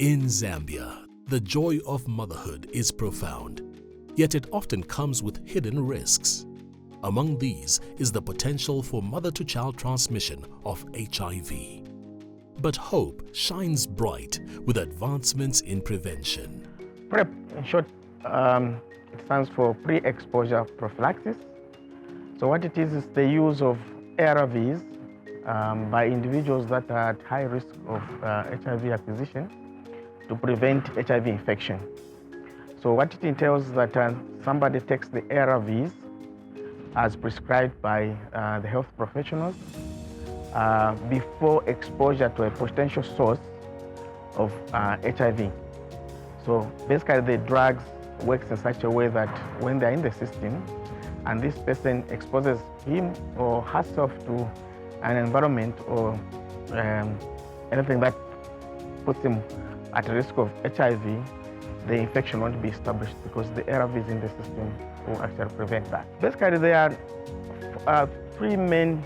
In Zambia, the joy of motherhood is profound, yet it often comes with hidden risks. Among these is the potential for mother-to-child transmission of HIV. But hope shines bright with advancements in prevention. PrEP, in short, it stands for Pre-Exposure Prophylaxis. So what it is the use of ARVs by individuals that are at high risk of HIV acquisition to prevent HIV infection. So what it entails is that somebody takes the ARVs as prescribed by the health professionals before exposure to a potential source of HIV. So basically the drugs works in such a way that when they're in the system and this person exposes him or herself to an environment or anything that puts him at risk of HIV, the infection won't be established because the ARVs in the system will actually prevent that. Basically, there are three main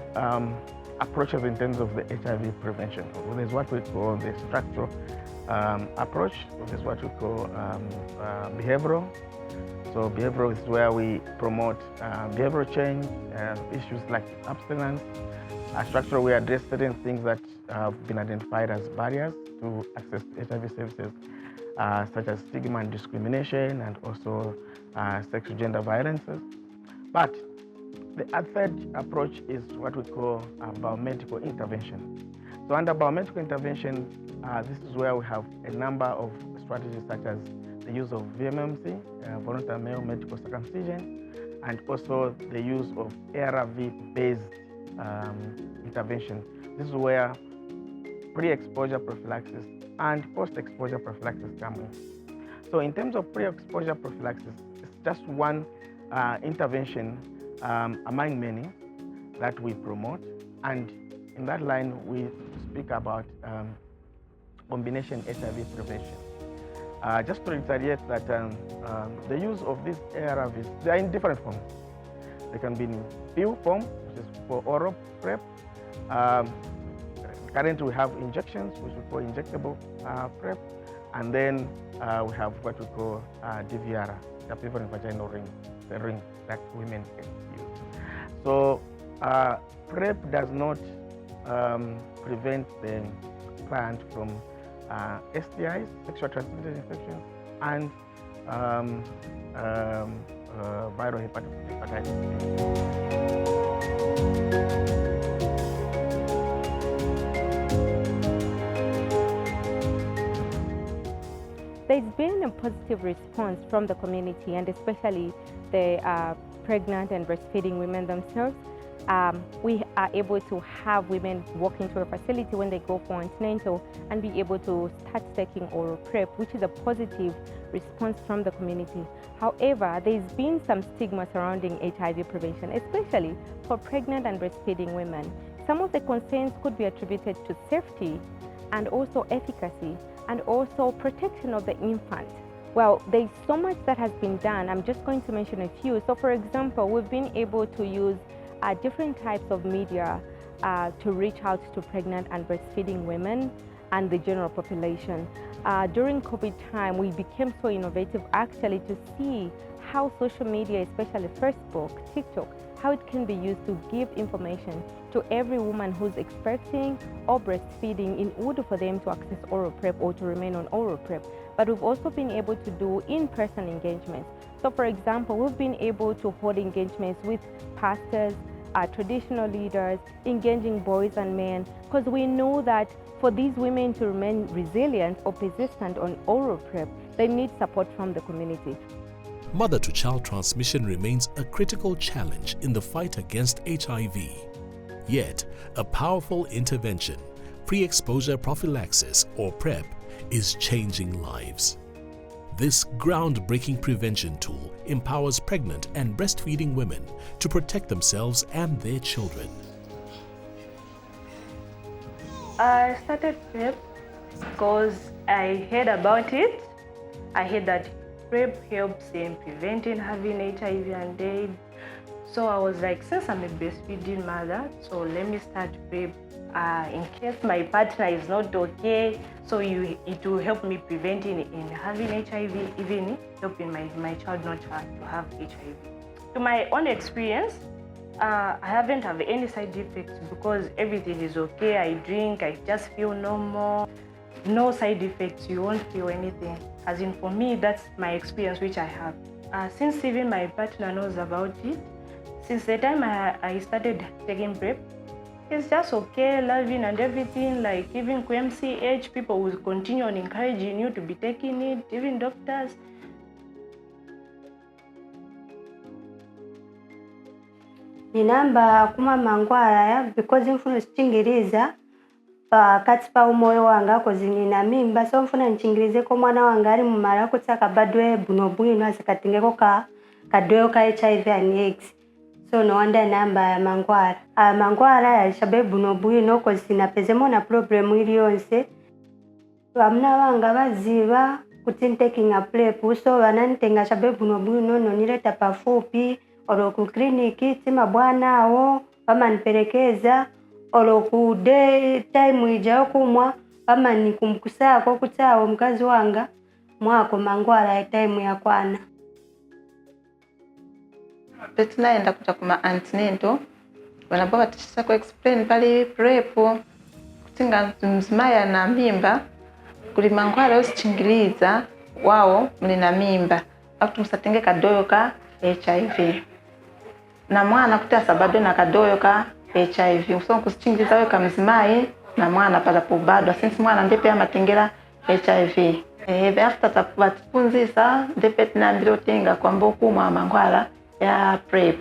approaches in terms of the HIV prevention. There's what we call the structural approach. There's what we call behavioral. So behavioral is where we promote behavioral change, issues like abstinence. Structural, we address certain things that have been identified as barriers to access HIV services, such as stigma and discrimination, and also sexual gender violences. But the third approach is what we call biomedical intervention. So under biomedical intervention, this is where we have a number of strategies such as the use of VMMC, voluntary male medical circumcision, and also the use of ARV-based intervention. This is where pre-exposure prophylaxis and post-exposure prophylaxis come in. So in terms of pre-exposure prophylaxis, it's just one intervention among many that we promote, and in that line we speak about combination HIV prevention. Just to reiterate that the use of these ARVs, they are in different forms. They can be in pill form, which is for oral PrEP. Currently we have injections, which we call injectable PrEP, and then we have what we call DVR, the peripheral vaginal ring, the ring that women can use. So PrEP does not prevent the client from STIs, sexual transmitted infections, and viral hepatitis B. There's been a positive response from the community, and especially the pregnant and breastfeeding women themselves. We are able to have women walk into a facility when they go for antenatal and be able to start taking oral PrEP, which is a positive response from the community. However, there's been some stigma surrounding HIV prevention, especially for pregnant and breastfeeding women. Some of the concerns could be attributed to safety and also efficacy and also protection of the infant. Well, there's so much that has been done. I'm just going to mention a few. So for example, we've been able to use different types of media to reach out to pregnant and breastfeeding women and the general population. During COVID time, we became so innovative actually to see how social media, especially Facebook, TikTok, how it can be used to give information to every woman who's expecting or breastfeeding in order for them to access oral PrEP or to remain on oral PrEP. But we've also been able to do in-person engagements. So for example, we've been able to hold engagements with pastors, traditional leaders, engaging boys and men, because we know that for these women to remain resilient or persistent on oral PrEP, they need support from the community. Mother-to-child transmission remains a critical challenge in the fight against HIV. Yet, a powerful intervention, pre-exposure prophylaxis or PrEP, is changing lives. This groundbreaking prevention tool empowers pregnant and breastfeeding women to protect themselves and their children. I started PrEP because I heard about it. I heard that PrEP helps in preventing having HIV and AIDS. So I was like, since I'm a breastfeeding mother, so let me start PrEP in case my partner is not okay, so it will help me preventing in having HIV, even helping my child not to have HIV. To my own experience, I haven't had any side effects because everything is okay. I drink, I just feel normal. No side effects, you won't feel anything. As in, for me, that's my experience which I have. Since even my partner knows about it, since the time I started taking PrEP, it's just okay, loving and everything. Like even QMCH, people will continue on encouraging you to be taking it, even doctors. Ninamba kuma mangwara because mfuna sichingiriza pakati pa umoyo wanga kozi nina mimba, so mfuna nchingirize ko mwana wanga ali mumara kutsaka badwe buno bwino asakatingeko kadweo ka HIV and AIDS. So no wonder namba ya mangwara. Mangwara ya shabe buno bwino kozi napezemo na problem ili yonse. Amna wanga baziba kuti taking a PrEP, so wananitenga shabe buno bwino nonileta pafupi oloku kliniki tima bwana awo bamanipelekeza oloku day time ija okumwa bamanikumkusako kutawo mkazi wanga mwako mangwala ya time ya kwana. Tunaenda kuja kuma antenatal wanababa tishisa ku explain pali PrEP kutinga mzimaya na mimba kuli mangwala usichingiliza wao mlina mimba akutu msatenge kadoyo ka HIV na mwana kuti asabadwe na kadoyo ka HIV so kusichingiliza we kamzimayi na mwana pala pobadwa since mwana ndepe amatengera HIV after tapatipunzisa ndepe tinambira tenga kwamba kumwa mangwala ya PrEP.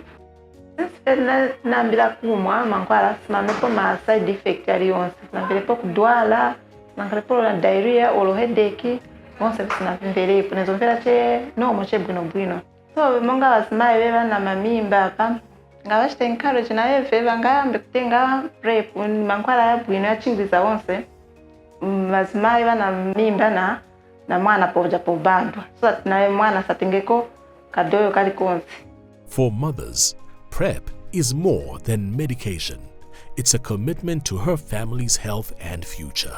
Since nambira kumwa mangwala simamepo ma side effect aliyonse nambelepo kudwala nangalepo na diarrhea olo headache bonse sinambelepo nezomvera che no moche bwino. So monga basimaye beba na mamimba apa ngabashite encourage na eve bangambe kutenga PrEP mangwala ya bwino yachingiriza wonse basimaye bana mimba na mwana poja pobadwa so na mwana satengeko kadoyo kali konse. For mothers, PrEP is more than medication. It's a commitment to her family's health and future.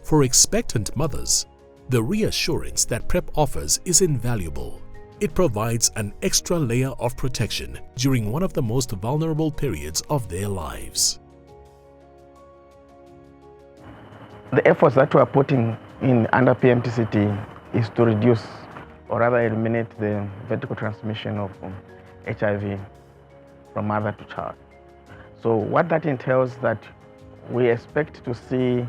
For expectant mothers, the reassurance that PrEP offers is invaluable. It provides an extra layer of protection during one of the most vulnerable periods of their lives. The efforts that we are putting in under PMTCT is to reduce or rather eliminate the vertical transmission of HIV from mother to child. So what that entails that we expect to see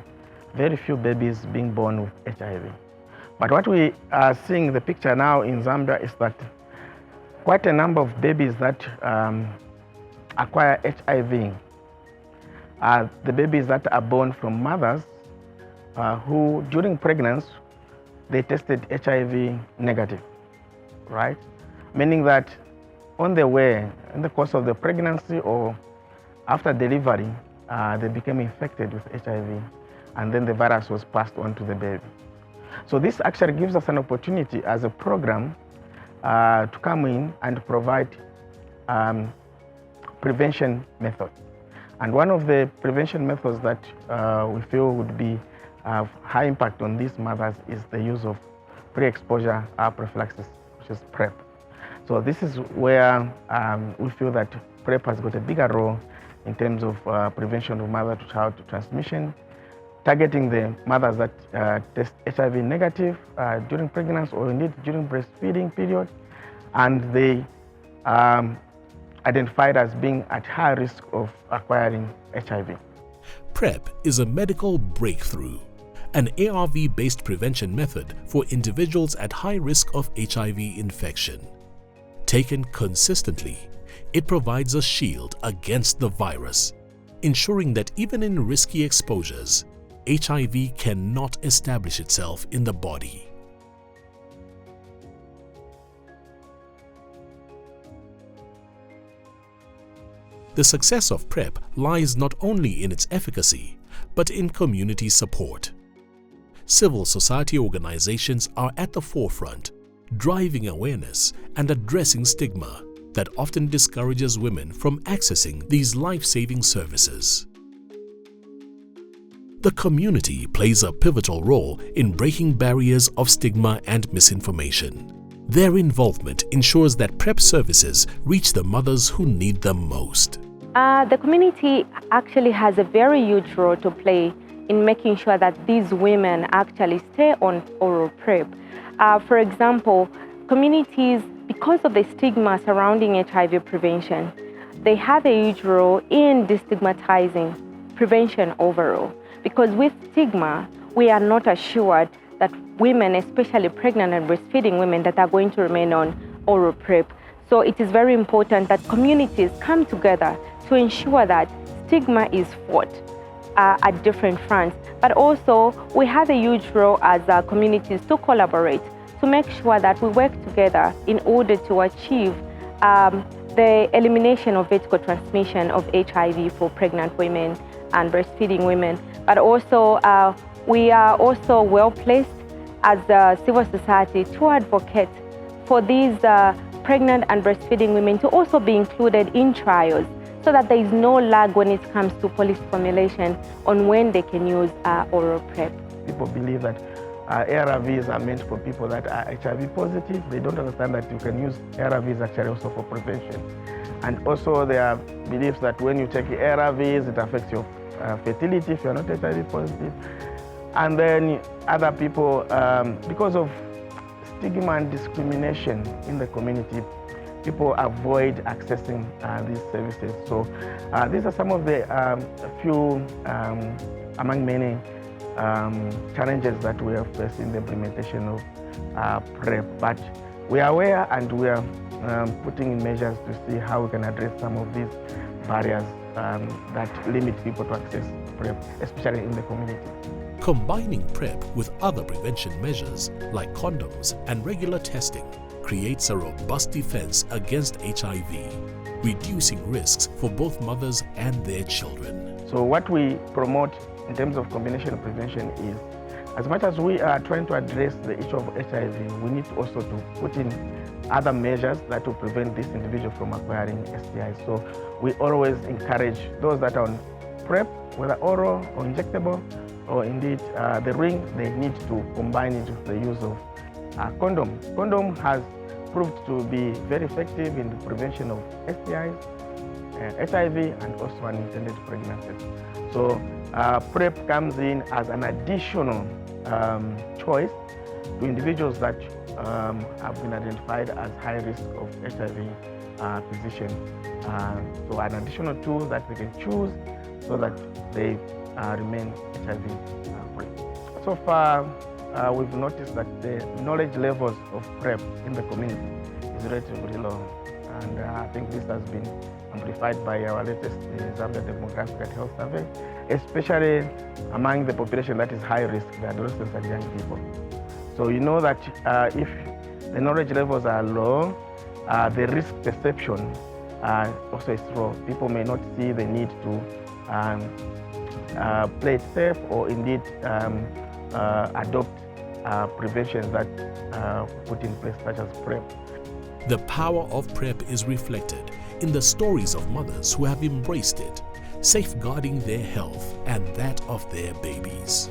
very few babies being born with HIV. But what we are seeing the picture now in Zambia is that quite a number of babies that acquire HIV are the babies that are born from mothers who during pregnancy they tested HIV negative, right? Meaning that on the way, in the course of the pregnancy or after delivery, they became infected with HIV and then the virus was passed on to the baby. So this actually gives us an opportunity as a program to come in and provide prevention methods. And one of the prevention methods that we feel would be have high impact on these mothers is the use of pre-exposure prophylaxis, which is PrEP. So this is where we feel that PrEP has got a bigger role in terms of prevention of mother-to-child transmission, targeting the mothers that test HIV negative during pregnancy or indeed during breastfeeding period, and they identified as being at high risk of acquiring HIV. PrEP is a medical breakthrough, an ARV-based prevention method for individuals at high risk of HIV infection. Taken consistently, it provides a shield against the virus, ensuring that even in risky exposures, HIV cannot establish itself in the body. The success of PrEP lies not only in its efficacy, but in community support. Civil society organizations are at the forefront, driving awareness and addressing stigma that often discourages women from accessing these life-saving services. The community plays a pivotal role in breaking barriers of stigma and misinformation. Their involvement ensures that PrEP services reach the mothers who need them most. The community actually has a very huge role to play in making sure that these women actually stay on oral PrEP. For example, communities, because of the stigma surrounding HIV prevention, they have a huge role in destigmatizing prevention overall. Because with stigma, we are not assured that women, especially pregnant and breastfeeding women, that are going to remain on oral PrEP. So it is very important that communities come together to ensure that stigma is fought at different fronts. But also, we have a huge role as communities to collaborate, to make sure that we work together in order to achieve the elimination of vertical transmission of HIV for pregnant women and breastfeeding women. But also, we are also well placed as a civil society to advocate for these pregnant and breastfeeding women to also be included in trials, so that there is no lag when it comes to policy formulation on when they can use oral PrEP. People believe that ARVs are meant for people that are HIV positive. They don't understand that you can use ARVs actually also for prevention. And also there are beliefs that when you take ARVs, it affects your fertility if you're not HIV positive. And then other people, because of stigma and discrimination in the community, people avoid accessing these services. So these are some of the few among many challenges that we have faced in the implementation of PrEP. But we are aware and we are putting in measures to see how we can address some of these barriers that limit people to access PrEP, especially in the community. Combining PrEP with other prevention measures like condoms and regular testing creates a robust defense against HIV, reducing risks for both mothers and their children. So what we promote in terms of combination prevention is, as much as we are trying to address the issue of HIV, we need also to put in other measures that will prevent this individual from acquiring STIs. So we always encourage those that are on PrEP, whether oral or injectable, or indeed the ring, they need to combine it with the use of condom. Condom has proved to be very effective in the prevention of STIs, HIV, and also unintended pregnancies. So PrEP comes in as an additional choice to individuals that have been identified as high risk of HIV acquisition. So an additional tool that they can choose so that they remain HIV free. So far, we've noticed that the knowledge levels of PrEP in the community is relatively low. And I think this has been amplified by our latest Zambia Demographic and Health Survey, especially among the population that is high risk, the adolescents and young people. So you know that if the knowledge levels are low, the risk perception also is low. People may not see the need to play it safe or indeed adopt preventions that put in place, such as PrEP. The power of PrEP is reflected in the stories of mothers who have embraced it, safeguarding their health and that of their babies.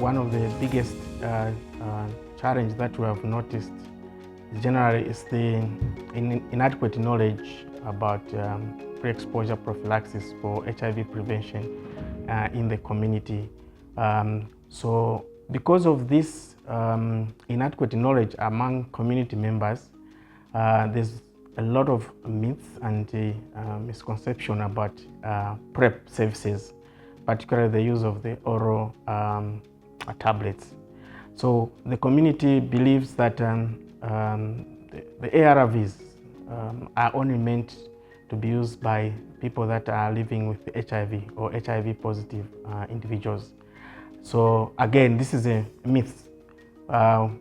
One of the biggest challenge that we have noticed generally is the inadequate knowledge about pre-exposure prophylaxis for HIV prevention in the community. So because of this inadequate knowledge among community members, there's a lot of myths and misconception about PrEP services, particularly the use of the oral tablets. So the community believes that the ARVs are only meant to be used by people that are living with HIV or HIV positive individuals. So again, this is a myth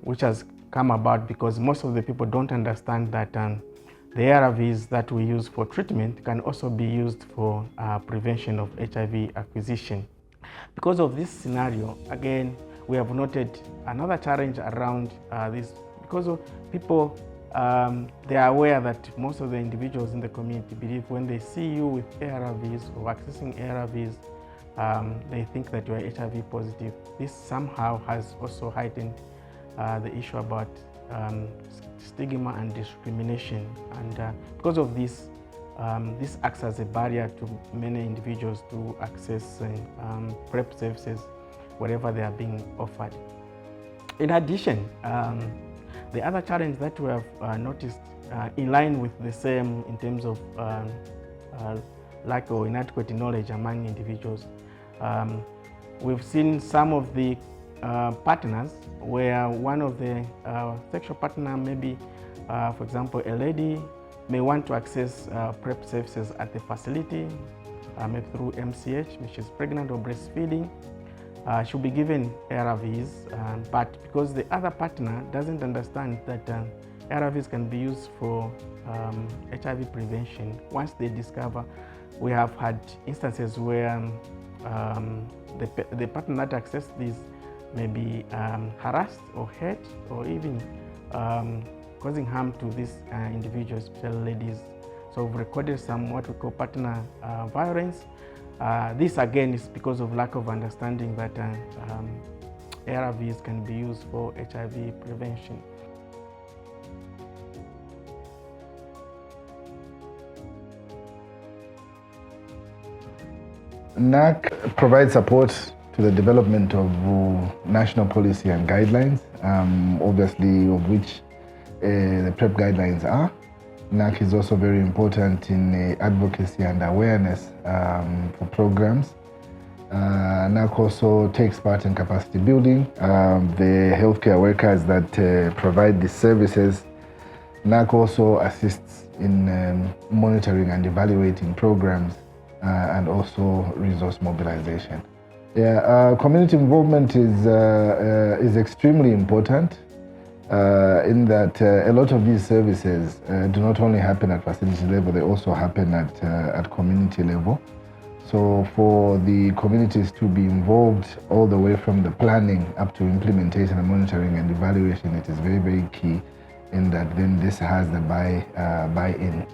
which has come about because most of the people don't understand that the ARVs that we use for treatment can also be used for prevention of HIV acquisition. Because of this scenario, again, we have noted another challenge around this, because of people they are aware that most of the individuals in the community believe when they see you with ARVs or accessing ARVs, they think that you are HIV positive. This somehow has also heightened the issue about stigma and discrimination, and because of this, this acts as a barrier to many individuals to access PrEP services wherever they are being offered. In addition, the other challenge that we have noticed in line with the same in terms of lack or inadequate knowledge among individuals, we've seen some of the partners where one of the sexual partner, maybe for example a lady, may want to access PrEP services at the facility, maybe through MCH, which is pregnant or breastfeeding. She'll be given ARVs, but because the other partner doesn't understand that ARVs can be used for HIV prevention, once they discover, we have had instances where the partner that access these may be harassed or hurt or even causing harm to these individuals, especially ladies. So we've recorded some what we call partner violence. This again is because of lack of understanding that ARVs can be used for HIV prevention. NAC provides support to the development of national policy and guidelines, obviously of which the PrEP guidelines are. NAC is also very important in advocacy and awareness for programs. NAC also takes part in capacity building. The healthcare workers that provide these services, NAC also assists in monitoring and evaluating programs and also resource mobilization. Community involvement is extremely important. In that a lot of these services do not only happen at facility level, they also happen at community level. So for the communities to be involved all the way from the planning up to implementation and monitoring and evaluation, it is very, very key in that then this has the buy-in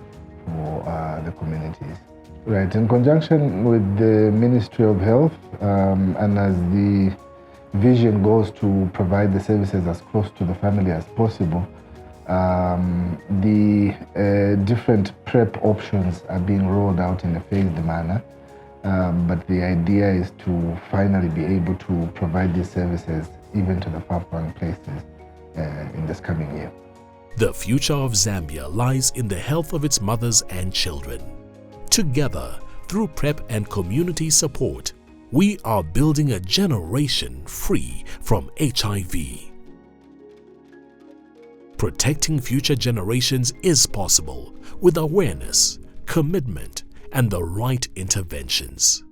for the communities. Right, in conjunction with the Ministry of Health and as the vision goes to provide the services as close to the family as possible, the different PrEP options are being rolled out in a phased manner, but the idea is to finally be able to provide these services even to the far-flung places in this coming year. The future of Zambia lies in the health of its mothers and children. Together, through PrEP and community support, we are building a generation free from HIV. Protecting future generations is possible with awareness, commitment, and the right interventions.